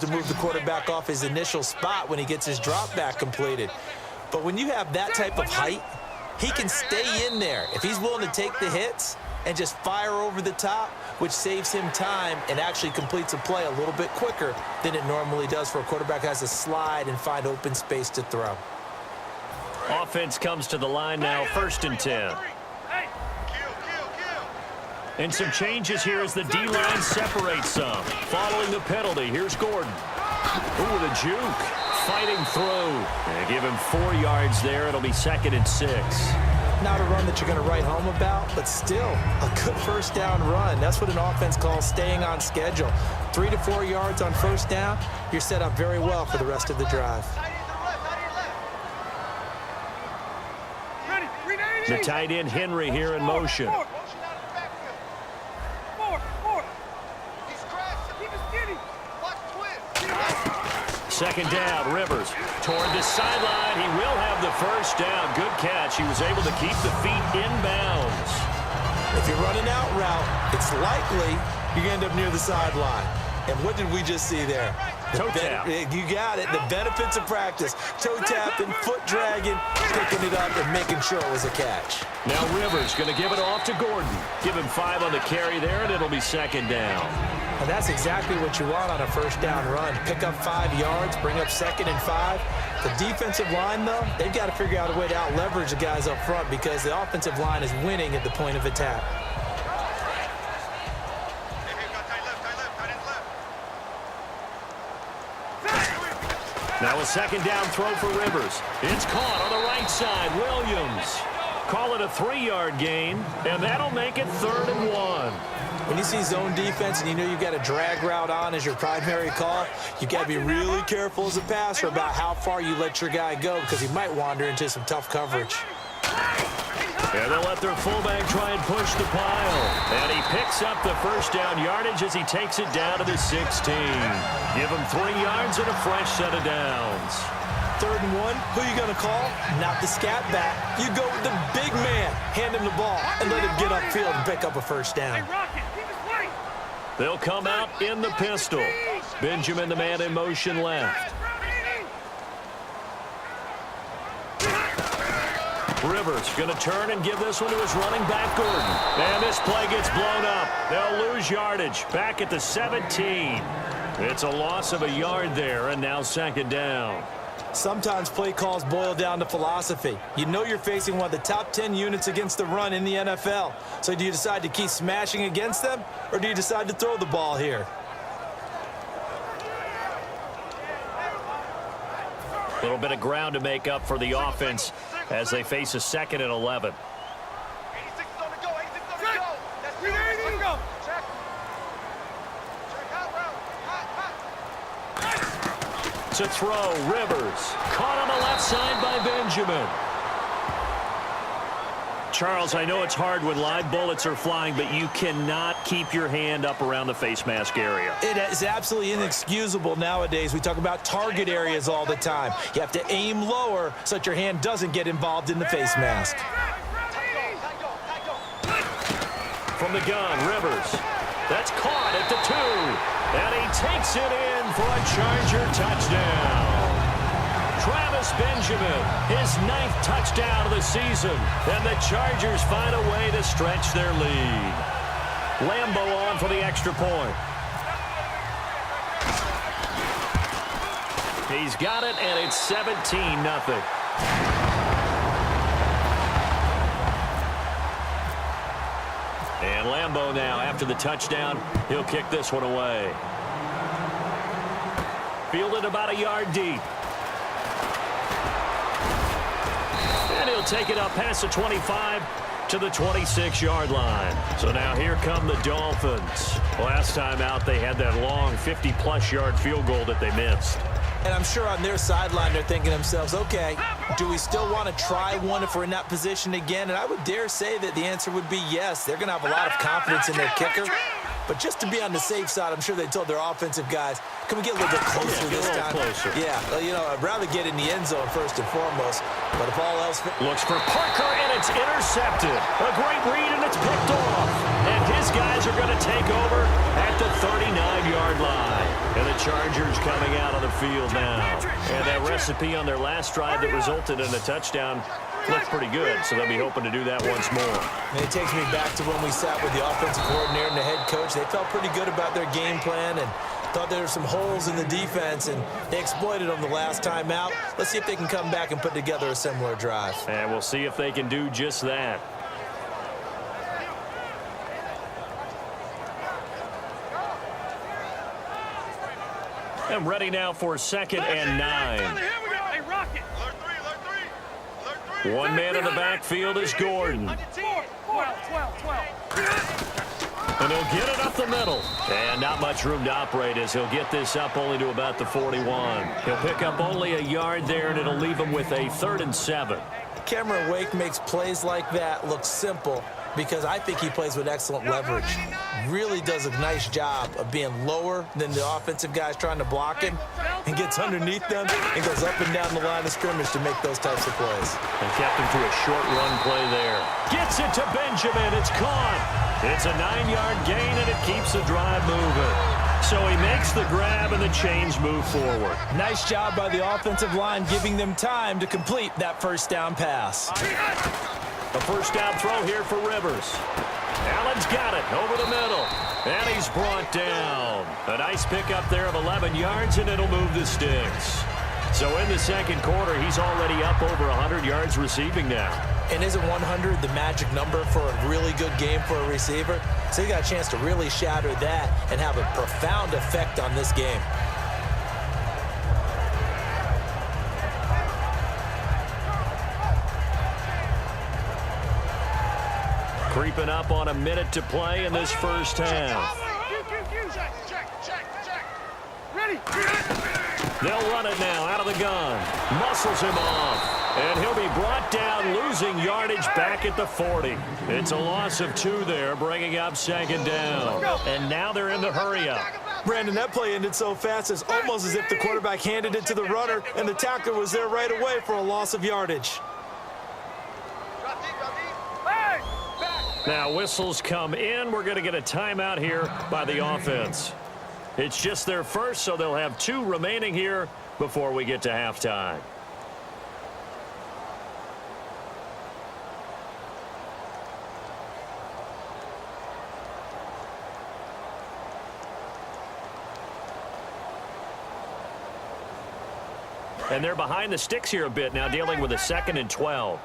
to move the quarterback off his initial spot when he gets his drop back completed. But when you have that type of height, he can stay in there. If he's willing to take the hits and just fire over the top, which saves him time and actually completes a play a little bit quicker than it normally does for a quarterback who has to slide and find open space to throw. Offense comes to the line now, 1st and 10. And some changes here as the D-line separates some. Following the penalty, here's Gordon. Ooh, the juke. Fighting through. And give him 4 yards there. It'll be 2nd and 6. Not a run that you're going to write home about, but still a good first down run. That's what an offense calls staying on schedule. 3 to 4 yards on first down, you're set up very well for the rest of the drive. The tight end Henry here in motion. Second down, Rivers toward the sideline. He will have the first down. Good catch. He was able to keep the feet in bounds. If you're running out route, it's likely you're going to end up near the sideline. And what did we just see there? Toe tap. You got it. The benefits of practice. Toe tapping, foot dragging, picking it up, and making sure it was a catch. Now Rivers going to give it off to Gordon. Give him 5 on the carry there, and it'll be 2nd down. And that's exactly what you want on a first down run. Pick up 5 yards, bring up 2nd and 5. The defensive line, though, they've got to figure out a way to out-leverage the guys up front because the offensive line is winning at the point of attack. Now a 2nd down throw for Rivers. It's caught on the right side. Williams. Call it a 3-yard gain, and that'll make it 3rd and 1. When you see zone defense and you know you've got a drag route on as your primary call, you've got to be really careful as a passer about how far you let your guy go because he might wander into some tough coverage. And they'll let their fullback try and push the pile. And he picks up the first down yardage as he takes it down to the 16. Give him 3 yards and a fresh set of downs. 3rd and 1, who you going to call? Not the scat back. You go with the big man. Hand him the ball and let him get upfield and pick up a first down. They'll come out in the pistol. Benjamin, the man in motion left. Rivers going to turn and give this one to his running back, Gordon. And this play gets blown up. They'll lose yardage. Back at the 17. It's a loss of a yard there, and now 2nd down. Sometimes play calls boil down to philosophy. You know you're facing one of the top 10 units against the run in the NFL. So do you decide to keep smashing against them, or do you decide to throw the ball here? A little bit of ground to make up for the offense as they face a 2nd and 11. To throw, Rivers. Caught on the left side by Benjamin. Charles, I know it's hard when live bullets are flying, but you cannot keep your hand up around the face mask area. It is absolutely inexcusable nowadays. We talk about target areas all the time. You have to aim lower so that your hand doesn't get involved in the face mask. From the gun, Rivers. That's caught at the 2. And he takes it in for a Charger touchdown. Travis Benjamin, his 9th touchdown of the season. And the Chargers find a way to stretch their lead. Lambo on for the extra point. He's got it, and it's 17-0. And Lambo now, after the touchdown, he'll kick this one away. Fielded about a yard deep. And he'll take it up past the 25 to the 26-yard line. So now here come the Dolphins. Last time out, they had that long 50-plus yard field goal that they missed. And I'm sure on their sideline, they're thinking to themselves, okay, do we still want to try one if we're in that position again? And I would dare say that the answer would be yes. They're going to have a lot of confidence in their kicker. But just to be on the safe side, I'm sure they told their offensive guys, can we get a little bit closer this time? Closer. Yeah, you know, I'd rather get in the end zone first and foremost. But if all else... Looks for Parker, and it's intercepted. A great read, and it's picked off. And his guys are going to take over at the 39 6-yard line. And the Chargers coming out on the field now. And that recipe on their last drive that resulted in a touchdown looked pretty good, so they'll be hoping to do that once more. And it takes me back to when we sat with the offensive coordinator and the head coach. They felt pretty good about their game plan and thought there were some holes in the defense, and they exploited them the last time out. Let's see if they can come back and put together a similar drive. And we'll see if they can do just that. And ready now for 2nd and 9. One man in the backfield is Gordon. And he'll get it up the middle. And not much room to operate as he'll get this up only to about the 41. He'll pick up only a yard there, and it'll leave him with a 3rd and 7. Cameron Wake makes plays like that look simple because I think he plays with excellent leverage. Really does a nice job of being lower than the offensive guys trying to block him and gets underneath them and goes up and down the line of scrimmage to make those types of plays. And kept him to a short run play there. Gets it to Benjamin. It's caught. It's a 9-yard gain, and it keeps the drive moving. So he makes the grab, and the chains move forward. Nice job by the offensive line giving them time to complete that first down pass. A first down throw here for Rivers. Allen's got it over the middle. And he's brought down. A nice pickup there of 11 yards, and it'll move the sticks. So in the second quarter, he's already up over 100 yards receiving now. And isn't 100 the magic number for a really good game for a receiver? So he got a chance to really shatter that and have a profound effect on this game. Creeping up on a minute to play in this first half. They'll run it now out of the gun. Muscles him off. And he'll be brought down, losing yardage back at the 40. It's a loss of 2 there, bringing up 2nd down. And now they're in the hurry-up. Brandon, that play ended so fast, it's almost as if the quarterback handed it to the runner and the tackler was there right away for a loss of yardage. Now whistles come in. We're going to get a timeout here by the offense. It's just their first, so they'll have 2 remaining here before we get to halftime. And they're behind the sticks here a bit now, dealing with a 2nd and 12.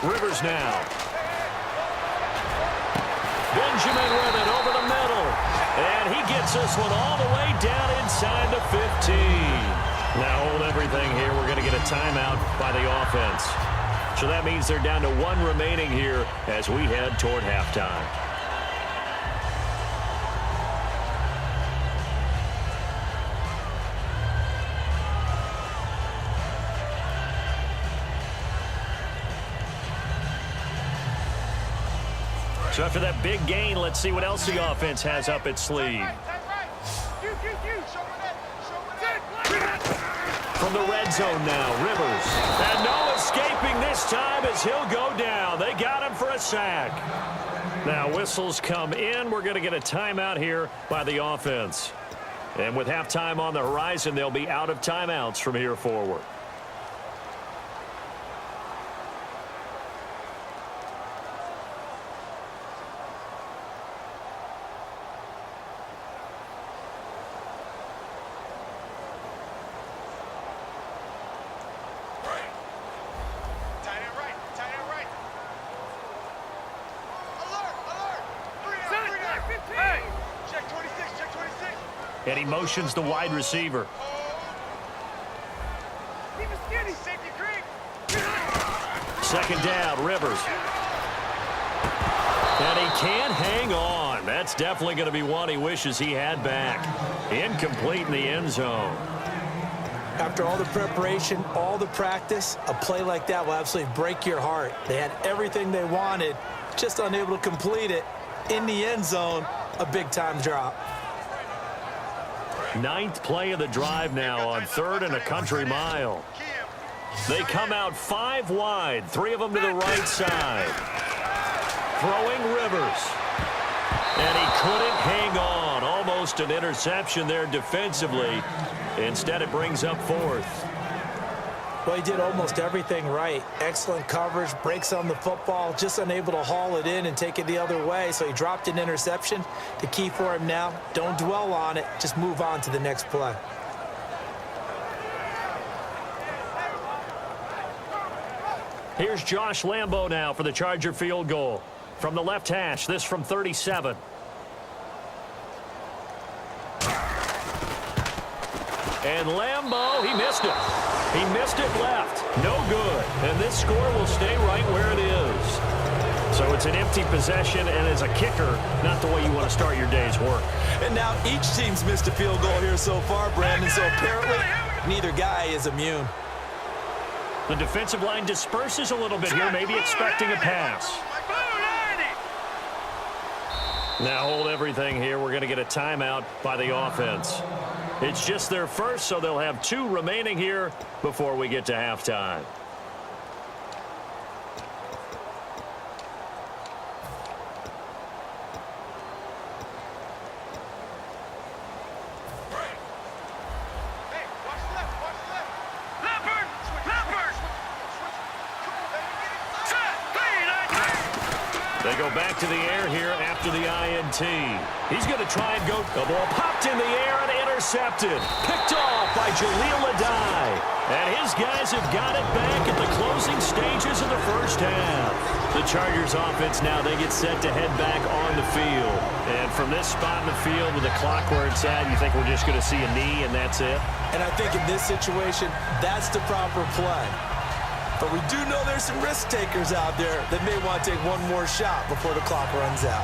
Rivers now. Benjamin with it over the middle. And he gets this one all the way down inside the 15. Now hold everything here. We're going to get a timeout by the offense. So that means they're down to 1 remaining here as we head toward halftime. So after that big gain, let's see what else the offense has up its sleeve. From the red zone now, Rivers. And no escaping this time as he'll go down. They got him for a sack. Now whistles come in. We're going to get a timeout here by the offense. And with halftime on the horizon, they'll be out of timeouts from here forward. And he motions the wide receiver. Second down, Rivers. And he can't hang on. That's definitely going to be one he wishes he had back. Incomplete in the end zone. After all the preparation, all the practice, a play like that will absolutely break your heart. They had everything they wanted, just unable to complete it. In the end zone, a big-time drop. 9th play of the drive now on 3rd and a country mile. They come out 5 wide, 3 of them to the right side. Throwing Rivers. And he couldn't hang on. Almost an interception there defensively. Instead, it brings up 4th. Well, he did almost everything right. Excellent coverage, breaks on the football, just unable to haul it in and take it the other way. So he dropped an interception. The key for him now, don't dwell on it. Just move on to the next play. Here's Josh Lambo now for the Charger field goal. From the left hash, this from 37. And Lambo, he missed it. He missed it left. No good. And this score will stay right where it is. So it's an empty possession, and as a kicker, not the way you want to start your day's work. And now each team's missed a field goal here so far, Brandon, so apparently neither guy is immune. The defensive line disperses a little bit here, maybe expecting a pass. Now hold everything here. We're going to get a timeout by the offense. It's just their first, so they'll have 2 remaining here before we get to halftime. They go back to the air here after the INT. He's going to try and go. The ball popped in the air and intercepted. Picked off by Jaleel Adai. And his guys have got it back at the closing stages of the first half. The Chargers offense now, they get set to head back on the field. And from this spot in the field with the clock where it's at, you think we're just going to see a knee and that's it? And I think in this situation, that's the proper play. But we do know there's some risk takers out there that may want to take one more shot before the clock runs out.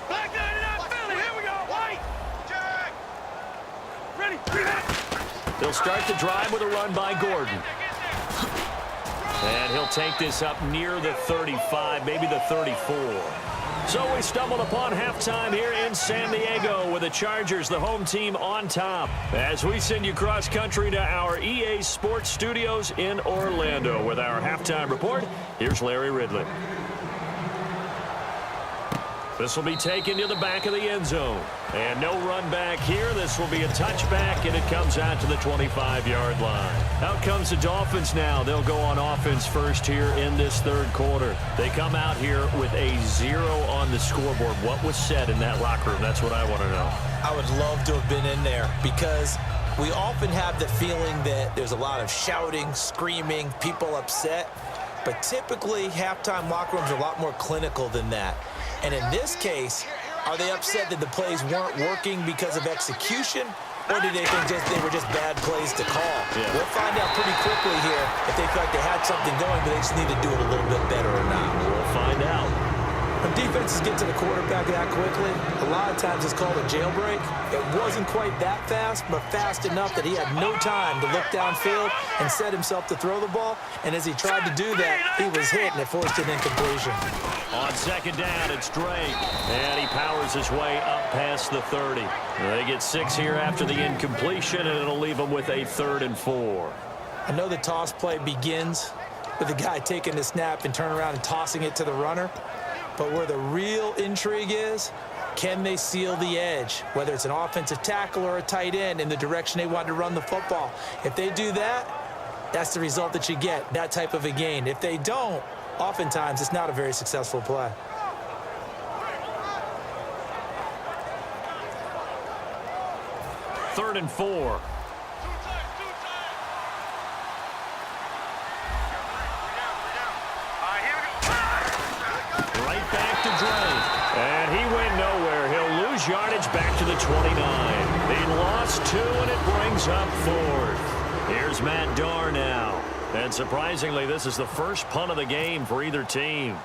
Back 99 Philly, here we go, White! Jack! Ready, They'll start the drive with a run by Gordon. And he'll take this up near the 35, maybe the 34. So we stumbled upon halftime here in San Diego with the Chargers, the home team, on top. As we send you cross country to our EA Sports Studios in Orlando with our halftime report, here's Larry Ridley. This will be taken to the back of the end zone. And no run back here. This will be a touchback, and it comes out to the 25-yard line. Out comes the Dolphins now. They'll go on offense first here in this third quarter. They come out here with a 0 on the scoreboard. What was said in that locker room? That's what I want to know. I would love to have been in there because we often have the feeling that there's a lot of shouting, screaming, people upset. But typically, halftime locker rooms are a lot more clinical than that. And in this case, are they upset that the plays weren't working because of execution, or did they think they were just bad plays to call? Yeah. We'll find out pretty quickly here if they feel like they had something going, but they just need to do it a little bit better or not. We'll find out. When defenses get to the quarterback that quickly, a lot of times it's called a jailbreak. It wasn't quite that fast, but fast enough that he had no time to look downfield and set himself to throw the ball. And as he tried to do that, he was hit, and it forced an incompletion. On second down, it's Drake. And he powers his way up past the 30. They get 6 here after the incompletion, and it'll leave them with a 3rd and 4. I know the toss play begins with the guy taking the snap and turning around and tossing it to the runner. But where the real intrigue is, can they seal the edge, whether it's an offensive tackle or a tight end, in the direction they want to run the football? If they do that, that's the result that you get, that type of a gain. If they don't, oftentimes it's not a very successful play. Third and 4. Right back to Drake. And he went nowhere. He'll lose yardage back to the 29. He lost 2, and it brings up 4th. Here's Matt Darr now. And surprisingly, this is the first punt of the game for either team.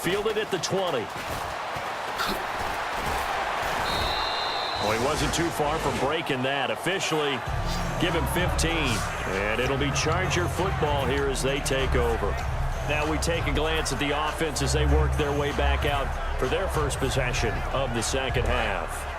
Fielded at the 20. Well, he wasn't too far from breaking that. Officially, give him 15. And it'll be Charger football here as they take over. Now we take a glance at the offense as they work their way back out for their first possession of the second half.